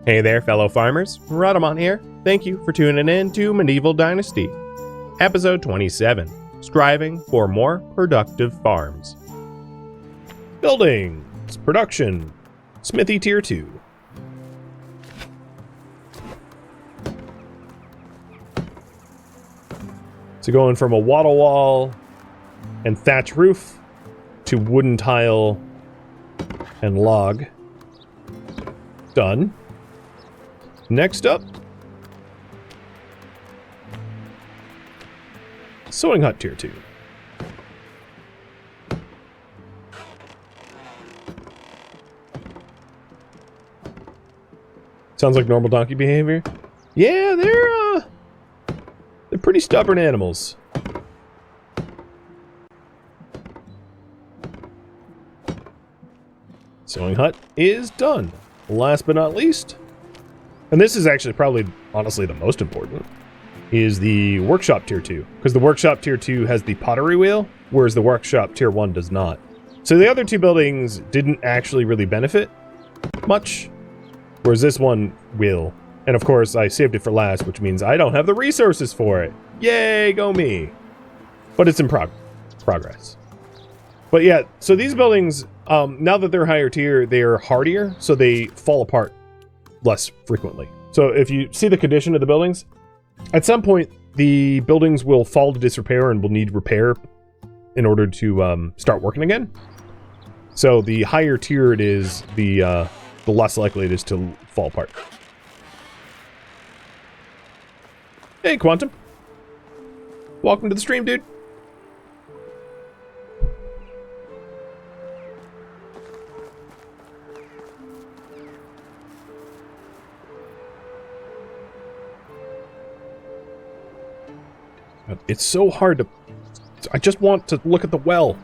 Hey there, fellow farmers. Rhadamant here. Thank you for tuning in to Medieval Dynasty. Episode 27, Striving for More Productive Farms. Buildings, production, Smithy Tier 2. So going from a wattle wall and thatch roof to wooden tile and log. Done. Next up, Sewing Hut Tier 2. Sounds like normal donkey behavior. Yeah, they're pretty stubborn animals. Sewing hut is done. Last but not least, and this is actually probably, honestly, the most important, is the Workshop Tier 2. Because the Workshop Tier 2 has the pottery wheel, whereas the Workshop Tier 1 does not. So the other two buildings didn't actually really benefit much, whereas this one will. And of course, I saved it for last, which means I don't have the resources for it. Yay, go me. But it's in progress. But yeah, so these buildings, now that they're higher tier, they are hardier, so they fall apart less frequently. So if you see the condition of the buildings, at some point the buildings will fall to disrepair and will need repair in order to start working again. So the higher tier it is, the less likely it is to fall apart. Hey, Quantum. Welcome to the stream, dude. It's so hard to... I just want to look at the well.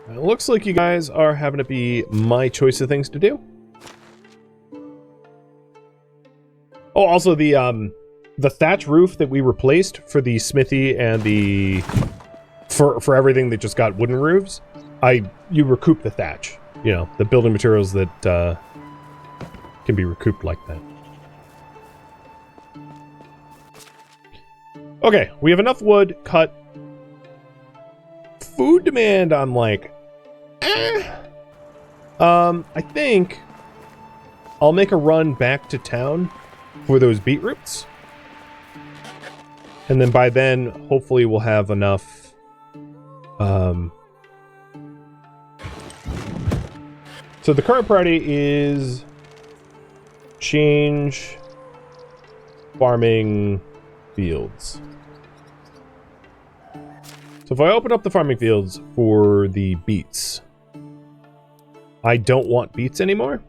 It looks like you guys are having to be my choice of things to do. Oh, also the thatch roof that we replaced for the smithy and the for everything that just got wooden roofs, you recoup the thatch. You know, the building materials that can be recouped like that. Okay, we have enough wood cut. Food demand, I'm like, I think I'll make a run back to town for those beetroots. And then by then, hopefully we'll have enough... So the current priority is... change... farming... fields. So if I open up the farming fields for the beets... I don't want beets anymore.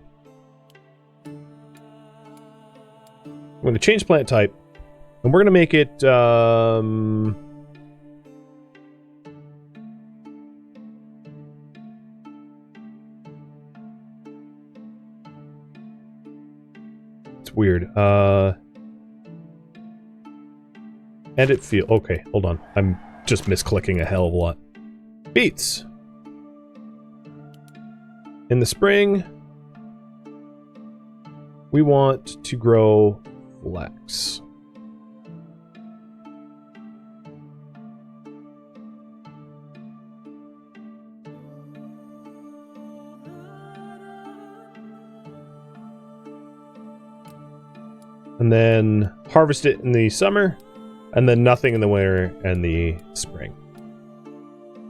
I'm going to change plant type, and we're going to make it, it's weird. Edit field. Okay, hold on. I'm just misclicking a hell of a lot. Beets. In the spring, we want to grow flax. And then harvest it in the summer, and then nothing in the winter and the spring.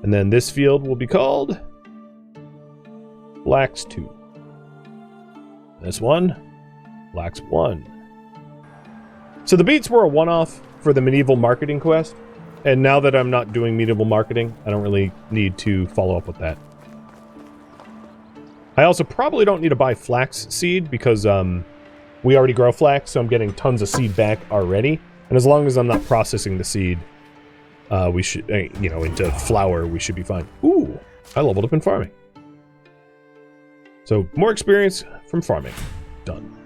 And then this field will be called Flax 2. This one, Flax 1. So the beets were a one-off for the medieval marketing quest, and now that I'm not doing medieval marketing, I don't really need to follow up with that. I also probably don't need to buy flax seed because we already grow flax, so I'm getting tons of seed back already. And as long as I'm not processing the seed, we should, into flour, we should be fine. Ooh, I leveled up in farming. So more experience from farming. Done.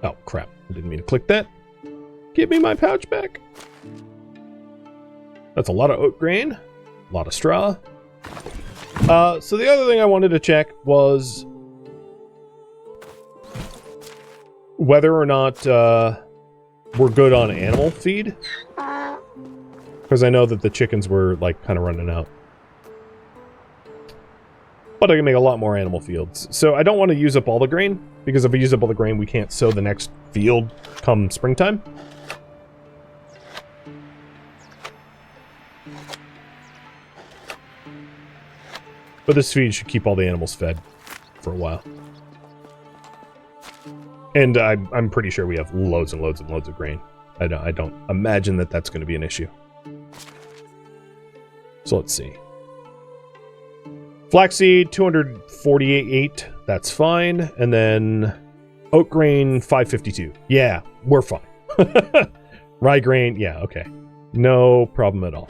Oh, crap. I didn't mean to click that. Give me my pouch back. That's a lot of oat grain. A lot of straw. So the other thing I wanted to check was whether or not we're good on animal feed. Because I know that the chickens were, like, kind of running out. But I can make a lot more animal fields. So I don't want to use up all the grain, because if I use up all the grain, we can't sow the next field come springtime. But this feed should keep all the animals fed for a while. And I'm pretty sure we have loads and loads and loads of grain. I don't imagine that that's going to be an issue. So let's see. Flaxseed, 248, that's fine. And then oat grain, 552. Yeah, we're fine. Rye grain, yeah, okay. No problem at all.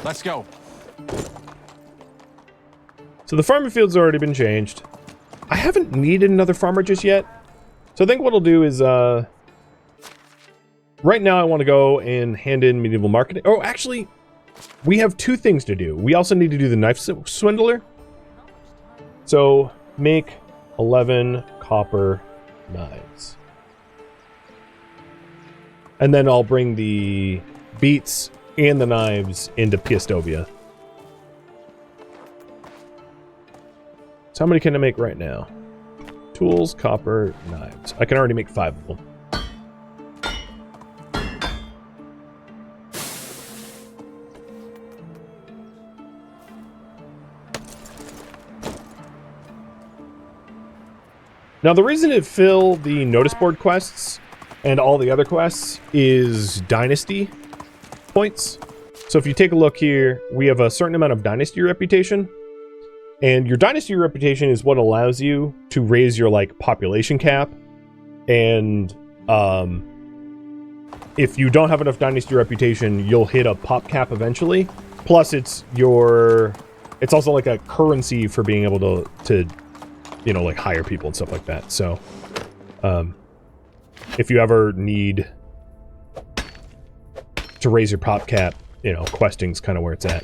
Let's go. So the farming field's already been changed. I haven't needed another farmer just yet. So I think what I'll do is, right now I want to go and hand in medieval marketing. Oh, actually, we have two things to do. We also need to do the knife swindler. So make 11 copper knives. And then I'll bring the beets and the knives into Piastovia. So how many can I make right now? Tools, copper, knives. I can already make 5 of them. Now, the reason to fill the notice board quests and all the other quests is Dynasty points. So if you take a look here, we have a certain amount of Dynasty reputation. And your Dynasty reputation is what allows you to raise your, like, population cap. And if you don't have enough Dynasty reputation, you'll hit a pop cap eventually. Plus, it's also like a currency for being able to you know, like, hire people and stuff like that. So, if you ever need to raise your pop cap, you know, questing's kind of where it's at.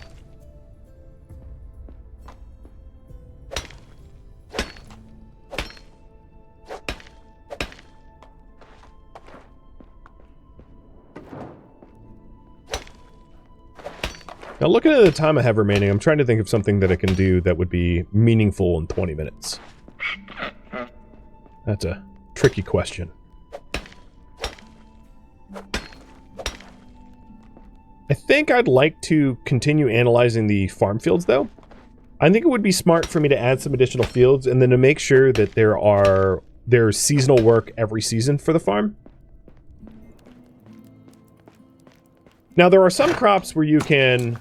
Now, looking at the time I have remaining, I'm trying to think of something that I can do that would be meaningful in 20 minutes. That's a tricky question. I think I'd like to continue analyzing the farm fields, though. I think it would be smart for me to add some additional fields and then to make sure that there's seasonal work every season for the farm. Now, there are some crops where you can,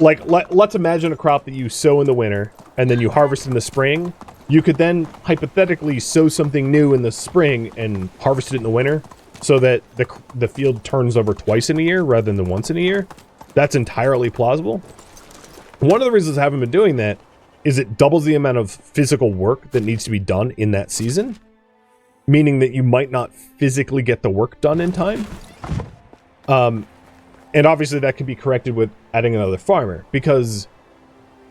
let's imagine a crop that you sow in the winter and then you harvest in the spring. You could then hypothetically sow something new in the spring and harvest it in the winter so that the field turns over twice in a year rather than once in a year. That's entirely plausible. One of the reasons I haven't been doing that is it doubles the amount of physical work that needs to be done in that season. Meaning that you might not physically get the work done in time. And obviously that can be corrected with adding another farmer, because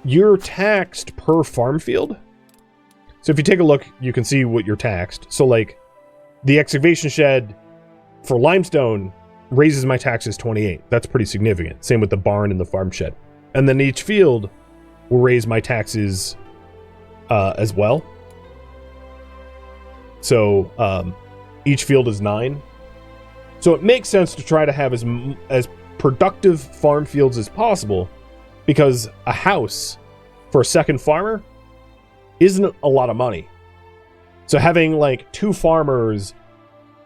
you're taxed per farm field. So if you take a look, you can see what you're taxed. So, like, the excavation shed for limestone raises my taxes 28. That's pretty significant. Same with the barn and the farm shed. And then each field will raise my taxes as well. So each field is 9. So it makes sense to try to have as productive farm fields as possible, because a house for a second farmer isn't a lot of money. So having, like, 2 farmers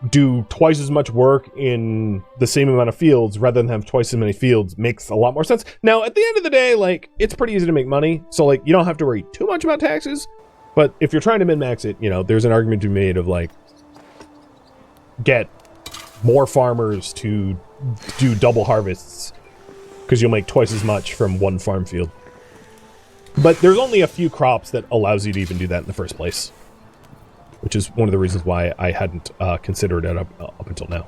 do twice as much work in the same amount of fields rather than have twice as many fields makes a lot more sense. Now, at the end of the day, like, it's pretty easy to make money. So, like, you don't have to worry too much about taxes. But if you're trying to min-max it, you know, there's an argument to be made of, like, get more farmers to do double harvests because you'll make twice as much from one farm field. But there's only a few crops that allows you to even do that in the first place, which is one of the reasons why I hadn't considered it up until now.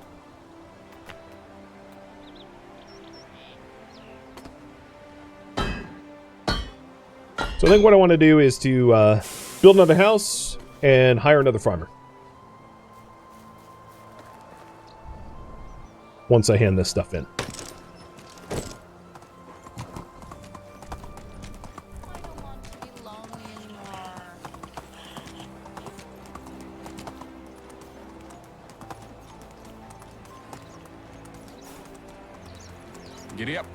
So I think what I want to do is to build another house and hire another farmer. Once I hand this stuff in. Giddy up.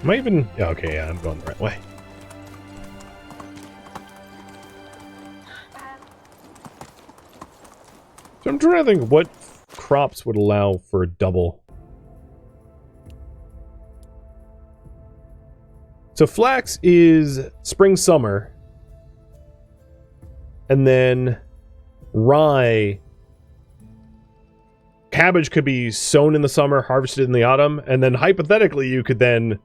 Am I even... Yeah, okay, yeah, I'm going the right way. So I'm trying to think what crops would allow for a double. So flax is spring, summer. And then rye... Cabbage could be sown in the summer, harvested in the autumn, and then hypothetically you could then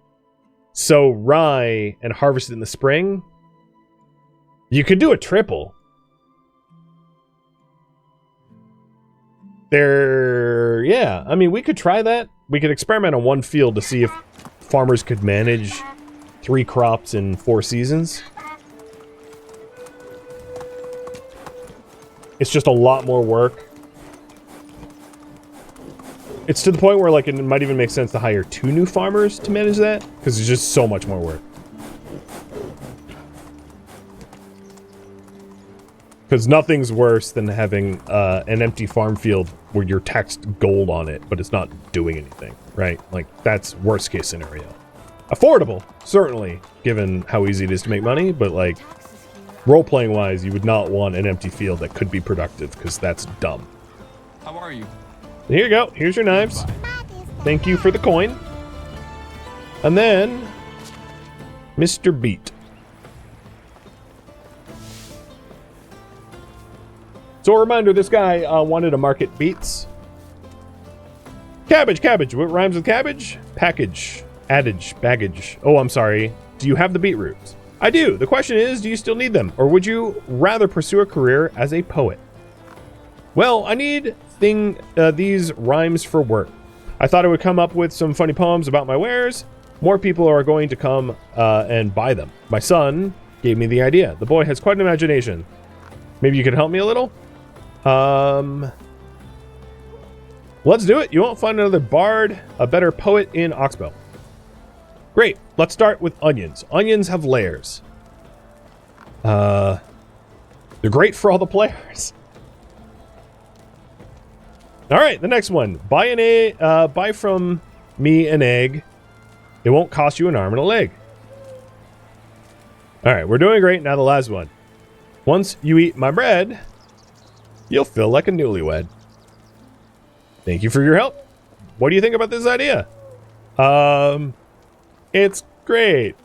sow rye and harvest it in the spring. You could do a triple. Yeah, I mean, we could try that. We could experiment on one field to see if farmers could manage 3 crops in 4 seasons. It's just a lot more work. It's to the point where, like, it might even make sense to hire 2 new farmers to manage that, because it's just so much more work. Because nothing's worse than having an empty farm field where you're taxed gold on it, but it's not doing anything, right? Like, that's worst case scenario. Affordable, certainly, given how easy it is to make money, but, like, role-playing wise, you would not want an empty field that could be productive, because that's dumb. How are you? Here you go. Here's your knives. Thank you for the coin. And then, Mr. Beet. So a reminder, this guy wanted to market beets. Cabbage, cabbage. What rhymes with cabbage? Package, adage, baggage. Oh, I'm sorry. Do you have the beetroots? I do. The question is, do you still need them? Or would you rather pursue a career as a poet? Well, I need these rhymes for work. I thought I would come up with some funny poems about my wares. More people are going to come and buy them. My son gave me the idea. The boy has quite an imagination. Maybe you could help me a little? Let's do it. You won't find another bard, a better poet in Oxbow. Great. Let's start with onions. Onions have layers. They're great for all the players. All right, the next one. Buy from me an egg. It won't cost you an arm and a leg. All right, we're doing great. Now the last one. Once you eat my bread, you'll feel like a newlywed. Thank you for your help. What do you think about this idea? It's great.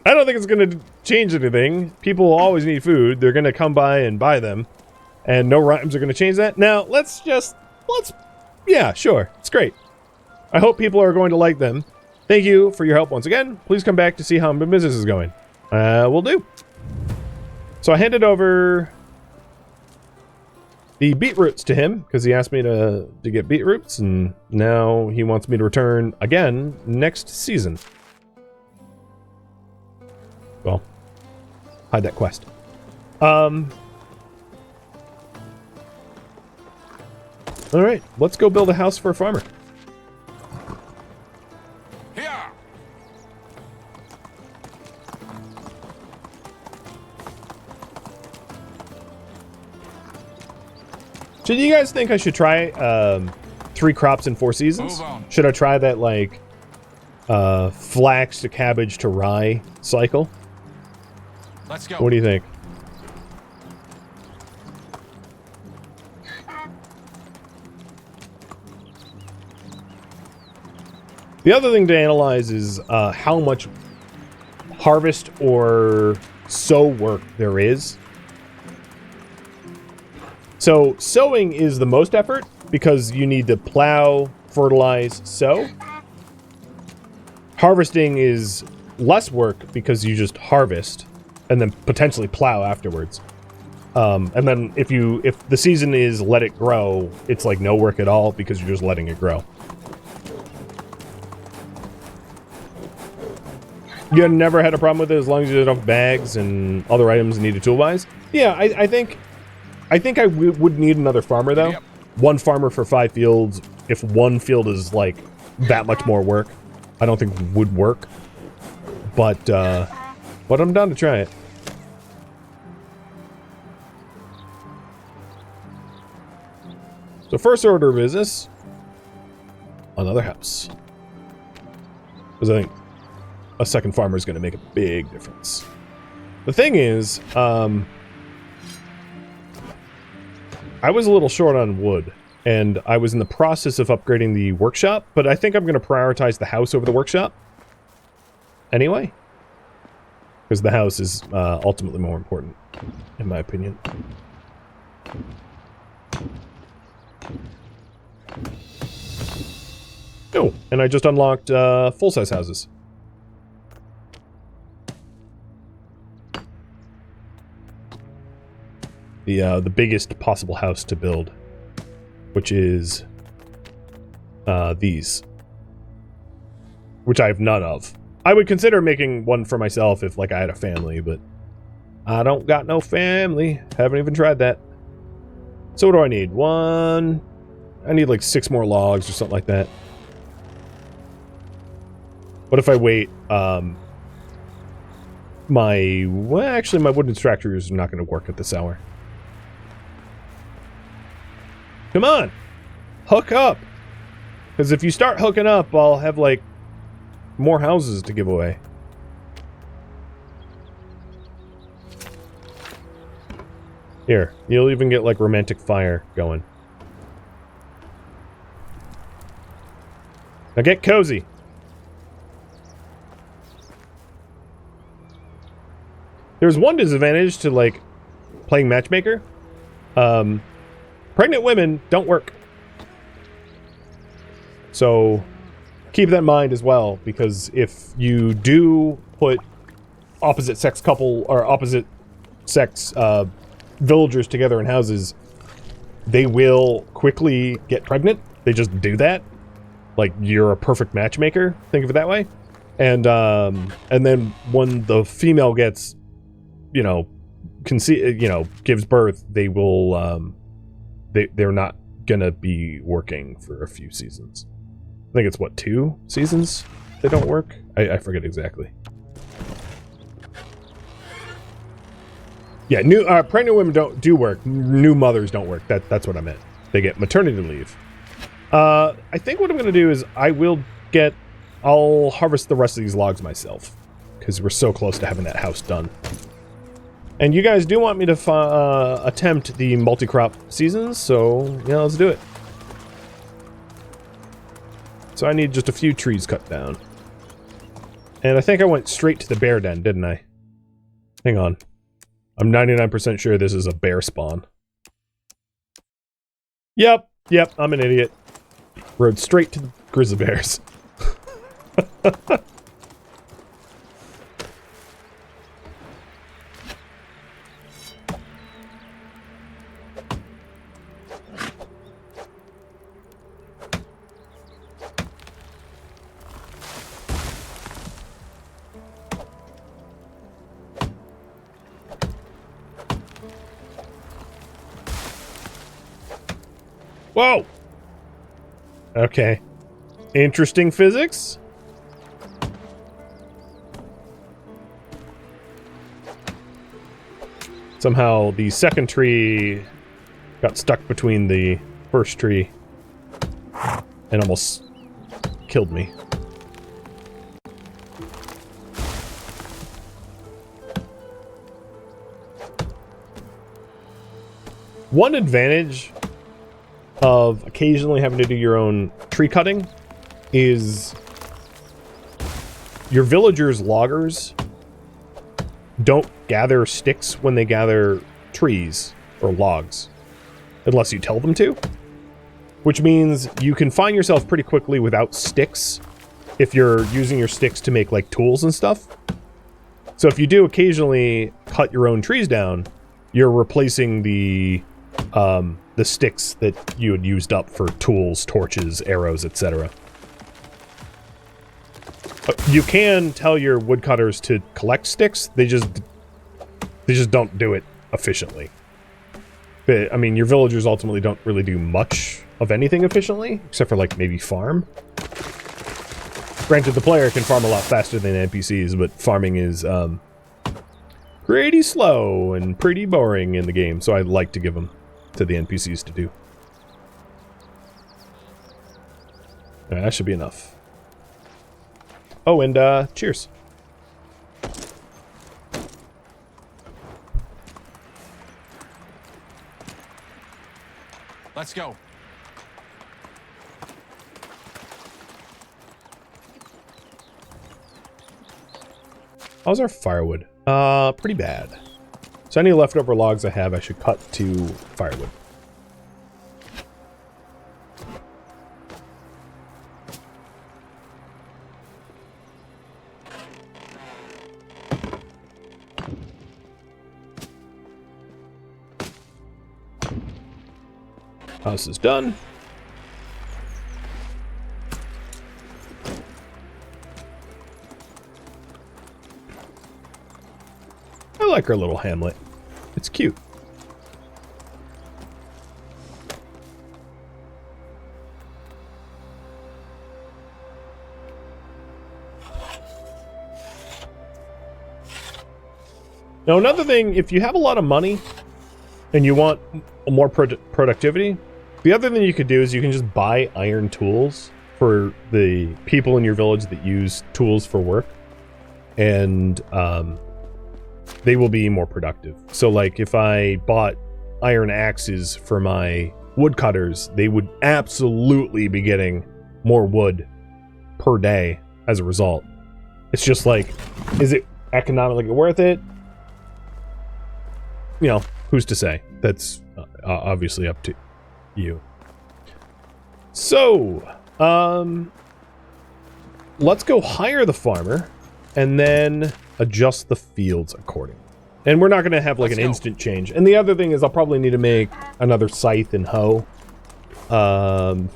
I don't think it's going to change anything. People always need food. They're going to come by and buy them. And no rhymes are going to change that. Now, yeah, sure. It's great. I hope people are going to like them. Thank you for your help once again. Please come back to see how my business is going. Will do. So I handed over the beetroots to him because he asked me to get beetroots, and now he wants me to return again next season. Well, hide that quest. All right, let's go build a house for a farmer. Here. So do you guys think I should try 3 crops in 4 seasons? Should I try that, like, flax to cabbage to rye cycle? Let's go. What do you think? The other thing to analyze is how much harvest or sow work there is. So sowing is the most effort because you need to plow, fertilize, sow. Harvesting is less work because you just harvest and then potentially plow afterwards. And then if the season is let it grow, it's like no work at all because you're just letting it grow. You never had a problem with it as long as you had enough bags and other items needed tool-wise? Yeah, I think I would need another farmer, though. Yep. One farmer for 5 fields. If one field is, like, that much more work, I don't think would work. But I'm down to try it. So first order of business, another house. Because I think a second farmer is going to make a big difference. The thing is, I was a little short on wood, and I was in the process of upgrading the workshop, but I think I'm going to prioritize the house over the workshop anyway. Because the house is ultimately more important, in my opinion. Oh, and I just unlocked full-size houses. The biggest possible house to build, which is these, which I have none of. I would consider making one for myself if, like, I had a family, but I don't got no family. Haven't even tried that. So what do I need? I need like 6 more logs or something like that. What if I wait? My wooden extractor is not going to work at this hour. Come on, hook up. Because if you start hooking up, I'll have like more houses to give away. Here, you'll even get like romantic fire going. Now get cozy. There's one disadvantage to like playing matchmaker. Pregnant women don't work. So keep that in mind as well, because if you do put opposite sex couple or opposite sex villagers together in houses, they will quickly get pregnant. They just do that. Like, you're a perfect matchmaker. Think of it that way. And then when the female gets, gives birth, they will, they're not gonna be working for a few seasons. I think it's, 2 seasons they don't work? I forget exactly. Yeah, pregnant women do work. New mothers don't work. That's what I meant. They get maternity leave. I think what I'm going to do is I'll harvest the rest of these logs myself, because we're so close to having that house done. And you guys do want me to attempt the multi-crop seasons, so yeah, let's do it. So I need just a few trees cut down. And I think I went straight to the bear den, didn't I? Hang on. I'm 99% sure this is a bear spawn. Yep, I'm an idiot. Rode straight to the grizzly bears. Whoa! Okay. Interesting physics. Somehow the second tree got stuck between the first tree and almost killed me. One advantage of occasionally having to do your own tree cutting is your villagers' loggers don't gather sticks when they gather trees or logs, unless you tell them to. Which means you can find yourself pretty quickly without sticks if you're using your sticks to make like tools and stuff. So if you do occasionally cut your own trees down, you're replacing the sticks that you had used up for tools, torches, arrows, etc. You can tell your woodcutters to collect sticks. They just don't do it efficiently. I mean, your villagers ultimately don't really do much of anything efficiently, except for like maybe farm. Granted, the player can farm a lot faster than NPCs, but farming is pretty slow and pretty boring in the game, so I like to give them to the NPCs to do. Alright, that should be enough. Oh, and cheers. Let's go. How's our firewood? Pretty bad. So any leftover logs I have, I should cut to firewood. House is done. I like our little hamlet. It's cute. Now, another thing, if you have a lot of money and you want more productivity, the other thing you could do is you can just buy iron tools for the people in your village that use tools for work, and they will be more productive. So like if I bought iron axes for my woodcutters, they would absolutely be getting more wood per day as a result. It's just like, is it economically worth it? You know, who's to say? That's obviously up to you. So, let's go hire the farmer and then adjust the fields accordingly. And we're not going to have like an instant change. And the other thing is I'll probably need to make another scythe and hoe for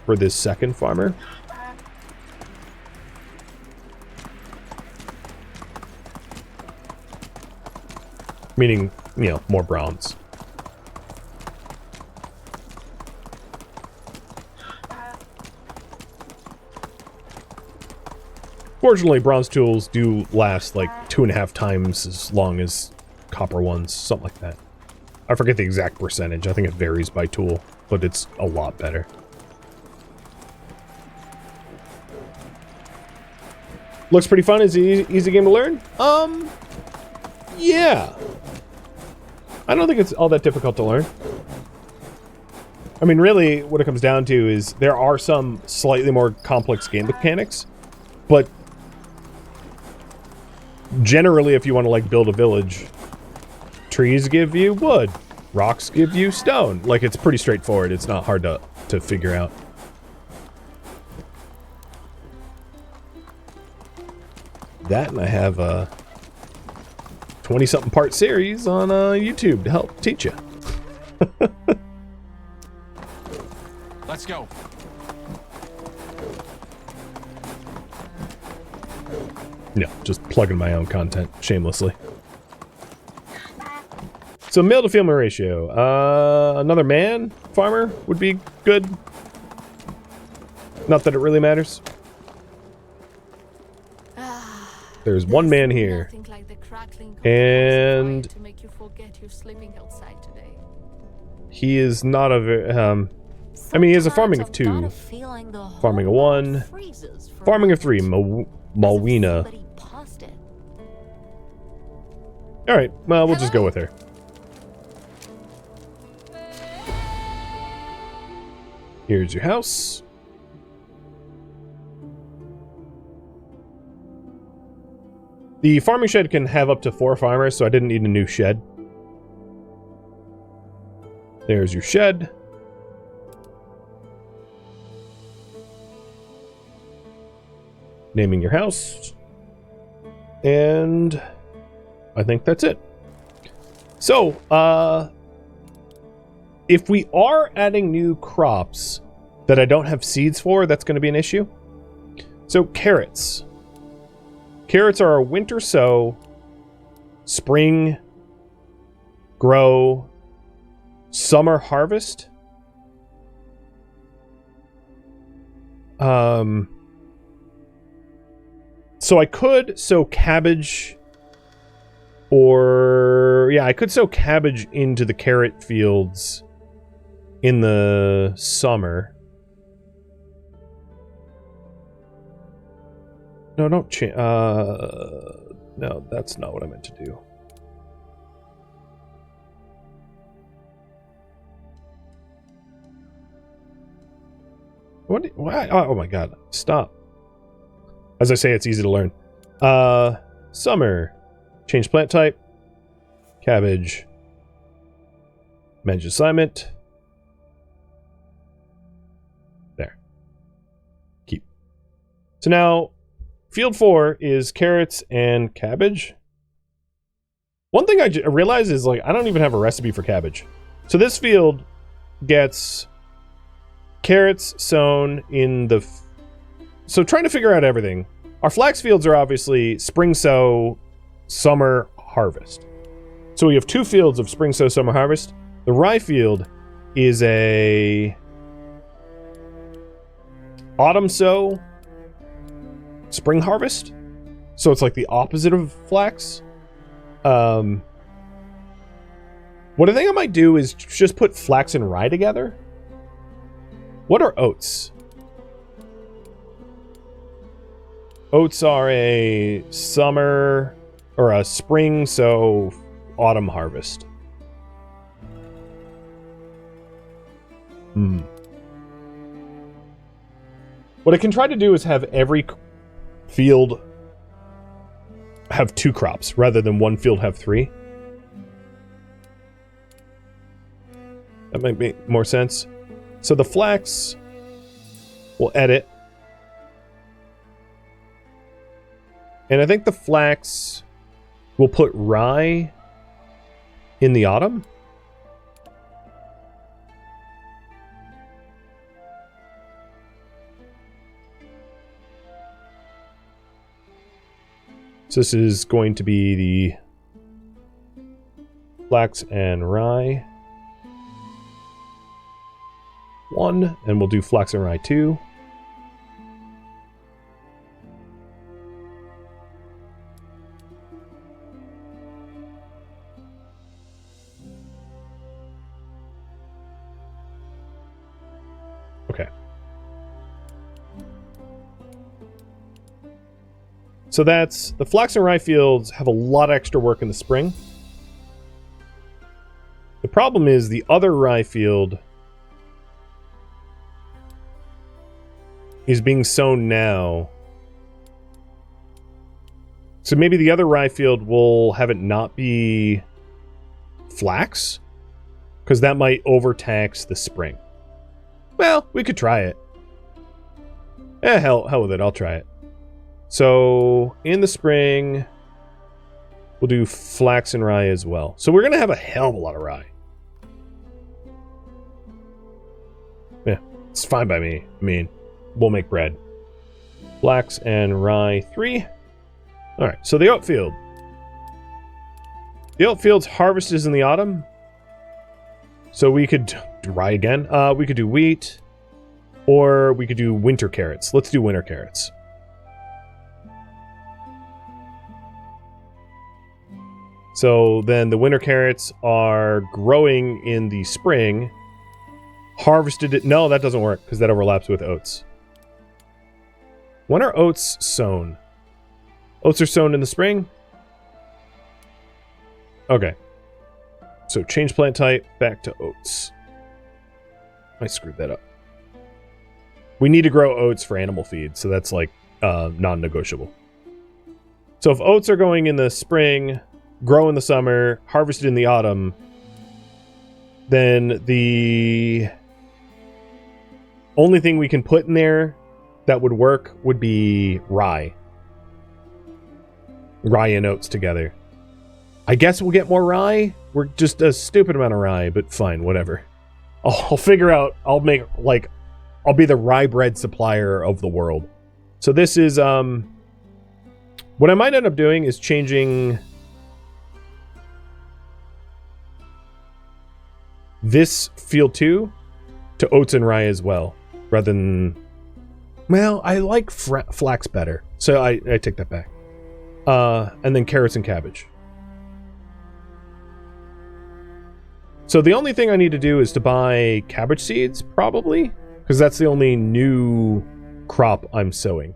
this second farmer. Meaning, you know, more bronze. Fortunately, bronze tools do last like 2.5 times as long as copper ones, something like that. I forget the exact percentage. I think it varies by tool, but it's a lot better. Looks pretty fun. Is it easy game to learn? Yeah. I don't think it's all that difficult to learn. I mean, really, what it comes down to is there are some slightly more complex game mechanics, but generally, if you want to like build a village, trees give you wood, rocks give you stone. Like, it's pretty straightforward. It's not hard to figure out. That, and I have a 20-something part series on YouTube to help teach you. Let's go. No, just plugging my own content shamelessly. So male to female ratio. Another man farmer would be good. Not that it really matters. There's one man here. And he is not a very, I mean, he has a farming of 2, farming of 1, farming of 3, Malwina. Alright, well, we'll just go with her. Here's your house. The farming shed can have up to 4 farmers, so I didn't need a new shed. There's your shed. Naming your house. And I think that's it. So, if we are adding new crops that I don't have seeds for, that's going to be an issue. So, carrots. Carrots are a winter sow, spring grow, summer harvest. So I could sow cabbage, or yeah, I could sow cabbage into the carrot fields in the summer. No, don't change. No, that's not what I meant to do. What? Why? Oh my god! Stop. As I say, it's easy to learn. Summer. Change plant type. Cabbage. Manage assignment. There. Keep. So now, field 4 is carrots and cabbage. One thing I realized is, like, I don't even have a recipe for cabbage. So this field gets carrots sown in the... So trying to figure out everything. Our flax fields are obviously spring sow, summer harvest. So we have 2 fields of spring sow, summer harvest. The rye field is a autumn sow, spring harvest. So it's like the opposite of flax. What I think I might do is just put flax and rye together. What are oats? Oats are a summer or a spring, so autumn harvest. What I can try to do is have every field have 2 crops rather than one field have 3. That might make more sense. So the flax will edit. And I think the flax will put rye in the autumn. So this is going to be the flax and rye 1, and we'll do flax and rye 2. Okay. So that's the flax and rye fields have a lot of extra work in the spring. The problem is the other rye field is being sown now. So maybe the other rye field will have it not be flax, because that might overtax the spring. Well, we could try it. Hell with it, I'll try it. So, in the spring, we'll do flax and rye as well. So we're going to have a hell of a lot of rye. Yeah, it's fine by me. I mean, we'll make bread. Flax and rye 3. Alright, so the oat field. The oat field's harvest is in the autumn. So we could do rye again. We could do wheat. Or we could do winter carrots. Let's do winter carrots. So then the winter carrots are growing in the spring. Harvested it. No, that doesn't work because that overlaps with oats. When are oats sown? Oats are sown in the spring? Okay. So change plant type back to oats. I screwed that up. We need to grow oats for animal feed, so that's like non-negotiable. So if oats are going in the spring, grow in the summer, harvested in the autumn, then the only thing we can put in there that would work would be rye. Rye and oats together. I guess we'll get more rye. We're just a stupid amount of rye, but fine, whatever. I'll figure out, I'll be the rye bread supplier of the world. So this is, what I might end up doing is changing this field 2 to oats and rye as well, rather than, well, I like flax better, so I take that back. And then carrots and cabbage. So the only thing I need to do is to buy cabbage seeds, probably, because that's the only new crop I'm sowing.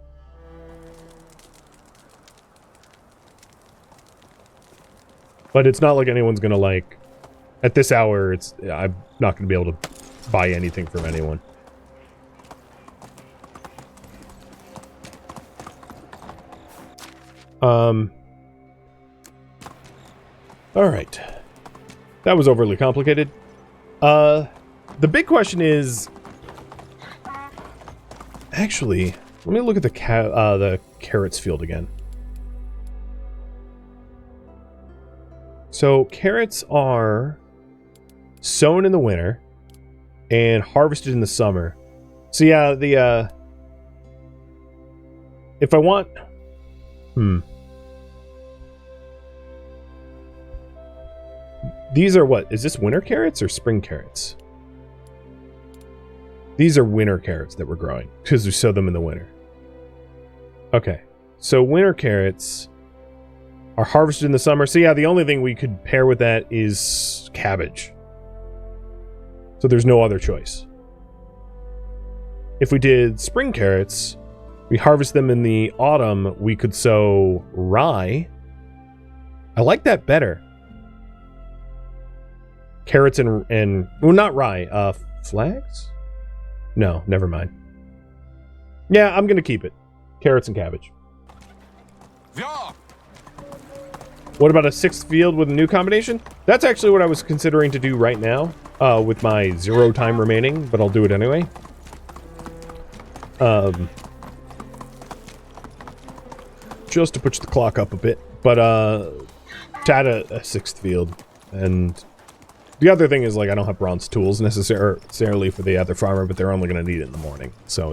But it's not like anyone's gonna, like, at this hour, I'm not gonna be able to buy anything from anyone. Alright. That was overly complicated. The big question is... Actually, let me look at the carrots field again. So, carrots are sown in the winter and harvested in the summer. So yeah, if I want... These are what? Is this winter carrots or spring carrots? These are winter carrots that we're growing because we sow them in the winter. Okay, so winter carrots are harvested in the summer. So yeah, the only thing we could pair with that is cabbage. So there's no other choice. If we did spring carrots, we harvest them in the autumn, we could sow rye. I like that better. Carrots and well, not rye, flags? No, never mind. Yeah, I'm gonna keep it. Carrots and cabbage. Yeah. What about a 6th field with a new combination? That's actually what I was considering to do right now, with my 0 time remaining, but I'll do it anyway. Just to push the clock up a bit, but to add a 6th field. And the other thing is, like, I don't have bronze tools necessarily for the other farmer, but they're only going to need it in the morning, so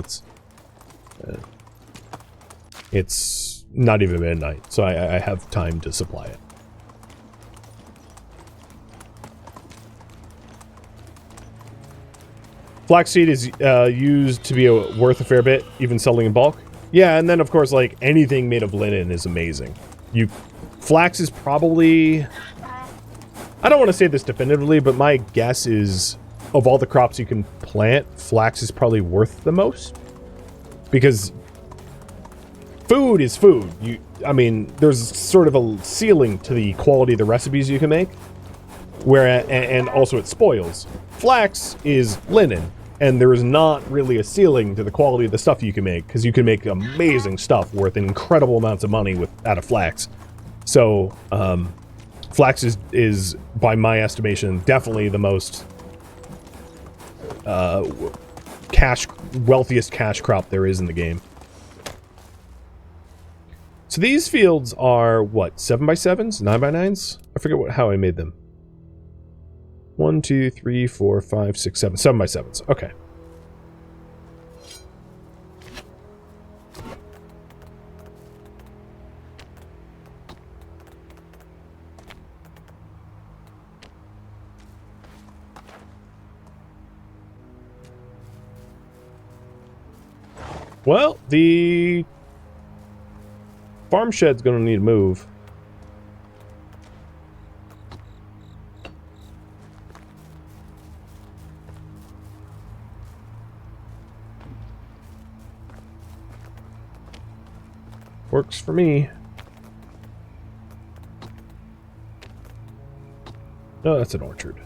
it's not even midnight, so I have time to supply it. Flaxseed is used to be worth a fair bit, even selling in bulk. Yeah, and then of course, like, anything made of linen is amazing. Flax is probably... I don't want to say this definitively, but my guess is, of all the crops you can plant, flax is probably worth the most. Because food is food. I mean, there's sort of a ceiling to the quality of the recipes you can make, and also it spoils. Flax is linen, and there is not really a ceiling to the quality of the stuff you can make, because you can make amazing stuff worth incredible amounts of money out of flax. So, flax is, by my estimation, definitely the most wealthiest cash crop there is in the game. So these fields are, what, 7x7s? 9x9s? I forget how I made them. 1, 2, 3, 4, 5, 6, 7. 7x7s. Okay. Well, the farm shed's gonna need to move. Works for me. No, that's an orchard.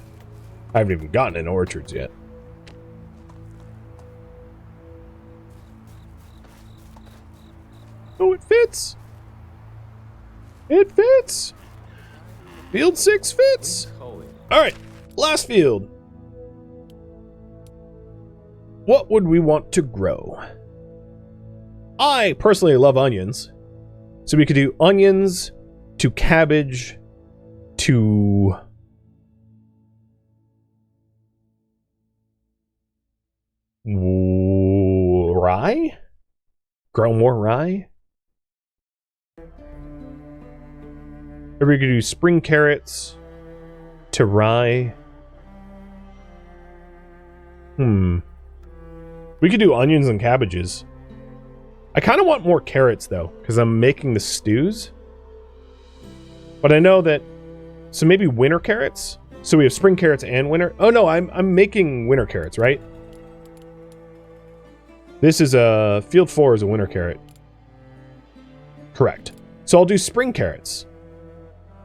I haven't even gotten into orchards yet. Oh, it fits. It fits. Field 6 fits. All right, last field. What would we want to grow? I personally love onions. So we could do onions to cabbage to rye? Grow more rye? Or we could do spring carrots to rye. We could do onions and cabbages. I kind of want more carrots, though, because I'm making the stews. But I know that... So maybe winter carrots? So we have spring carrots and winter... Oh, no, I'm making winter carrots, right? This is a... Field 4 is a winter carrot. Correct. So I'll do spring carrots.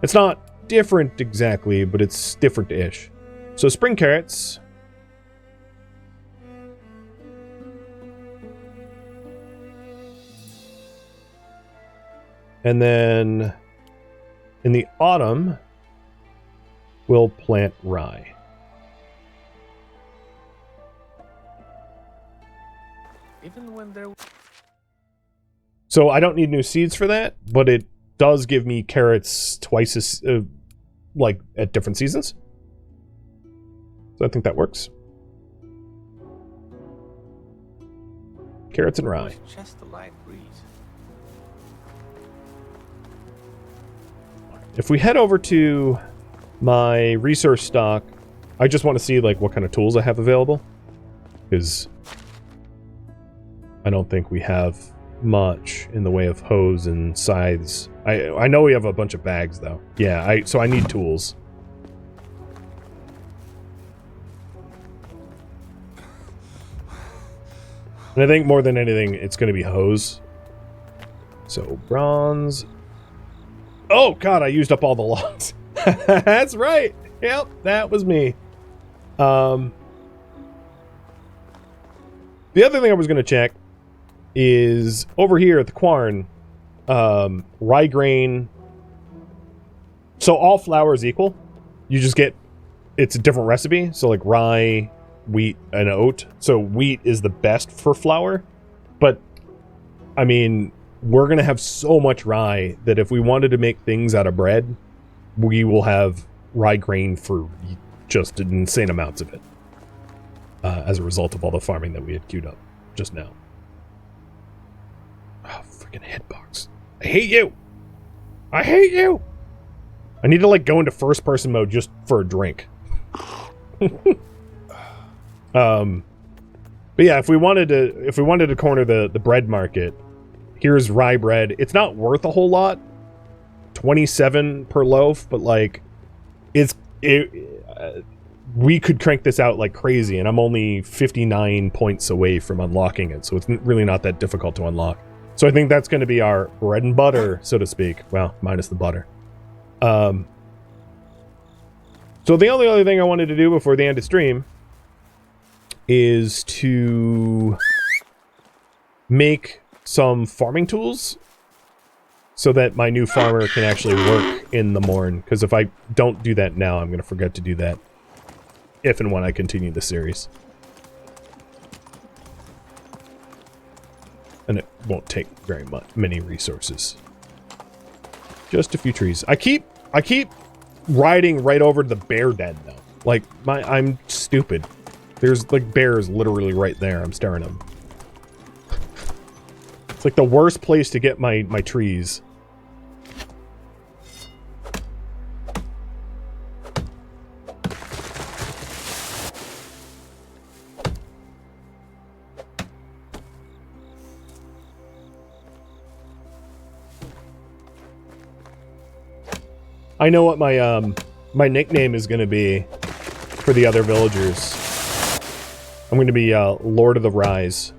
It's not different exactly, but it's different-ish. So spring carrots... And then in the autumn, we'll plant rye. Even when there... So I don't need new seeds for that, but it does give me carrots twice as, like, at different seasons. So I think that works. Carrots and rye. Just a light breeze. If we head over to my resource stock, I just want to see like what kind of tools I have available, because I don't think we have much in the way of hoes and scythes. I know we have a bunch of bags though. Yeah, so I need tools. And I think more than anything, it's going to be hoes. So bronze. Oh, God, I used up all the logs. That's right. Yep, that was me. The other thing I was going to check is over here at the Quarn, rye grain. So all flour is equal. You just get, it's a different recipe. So like rye, wheat, and oat. So wheat is the best for flour. But, I mean... We're going to have so much rye that if we wanted to make things out of bread, we will have rye grain for just insane amounts of it. As a result of all the farming that we had queued up just now. Oh, freaking hitbox. I hate you! I hate you! I need to, like, go into first-person mode just for a drink. But yeah, if we wanted to corner the bread market... Here's rye bread. It's not worth a whole lot. 27 per loaf, but like we could crank this out like crazy, and I'm only 59 points away from unlocking it, so it's really not that difficult to unlock. So I think that's going to be our bread and butter, so to speak. Well, minus the butter. So the only other thing I wanted to do before the end of stream is to make some farming tools so that my new farmer can actually work in the morn, because if I don't do that now, I'm going to forget to do that if and when I continue the series. And it won't take very many resources. Just a few trees. I keep riding right over to the bear den though. Like I'm stupid. There's like bears literally right there. I'm staring at them. It's like the worst place to get my trees. I know what my nickname is going to be for the other villagers. I'm going to be Lord of the Rise.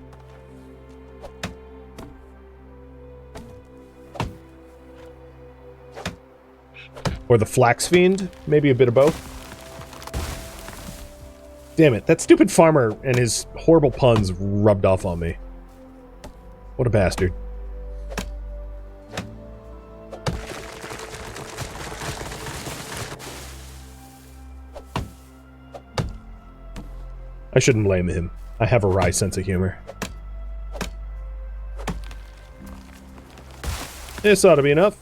Or the Flax Fiend, maybe a bit of both. Damn it, that stupid farmer and his horrible puns rubbed off on me. What a bastard. I shouldn't blame him. I have a wry sense of humor. This ought to be enough.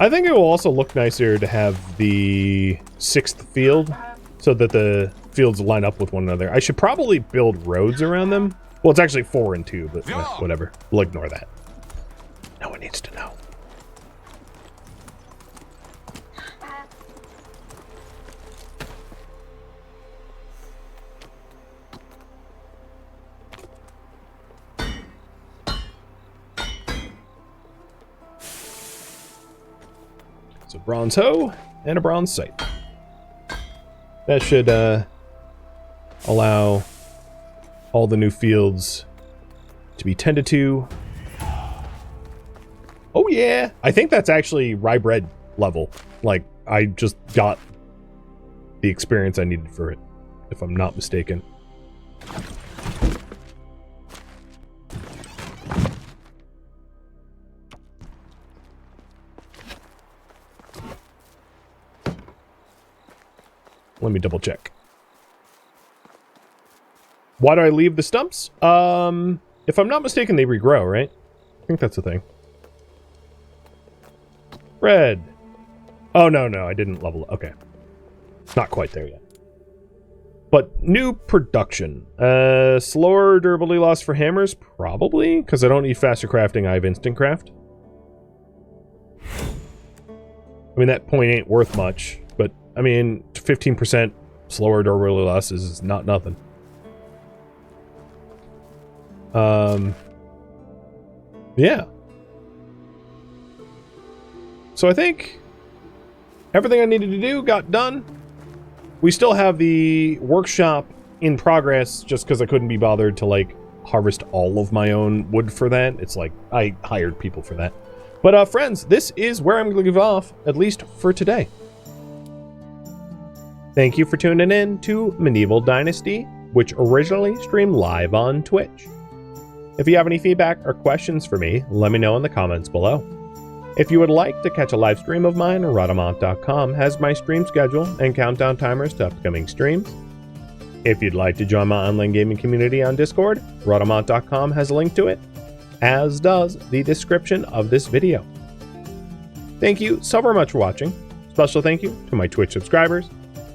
I think it will also look nicer to have the 6th field so that the fields line up with one another. I should probably build roads around them. Well, it's actually 4 and 2, but whatever. We'll ignore that. No one needs to know. So bronze hoe and a bronze scythe. That should allow all the new fields to be tended to. Oh yeah! I think that's actually rye bread level. Like, I just got the experience I needed for it, if I'm not mistaken. Let me double check. Why do I leave the stumps? If I'm not mistaken, they regrow, right? I think that's the thing. Red. Oh, no, I didn't level it. Okay. Not quite there yet. But new production. Slower durability loss for hammers? Probably, because I don't need faster crafting. I have instant craft. I mean, that point ain't worth much. But, I mean, 15% slower durability loss is not nothing. Yeah. So I think everything I needed to do got done. We still have the workshop in progress just because I couldn't be bothered to, like, harvest all of my own wood for that. It's like, I hired people for that. But, friends, this is where I'm going to leave off, at least for today. Thank you for tuning in to Medieval Dynasty, which originally streamed live on Twitch. If you have any feedback or questions for me, let me know in the comments below. If you would like to catch a live stream of mine, Rhadamant.com has my stream schedule and countdown timers to upcoming streams. If you'd like to join my online gaming community on Discord, Rhadamant.com has a link to it, as does the description of this video. Thank you so very much for watching. Special thank you to my Twitch subscribers,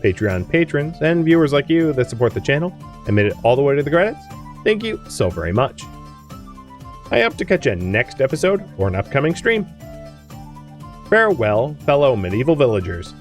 Patreon patrons, and viewers like you that support the channel and made it all the way to the credits. Thank you so very much. I hope to catch you next episode or an upcoming stream. Farewell, fellow medieval villagers.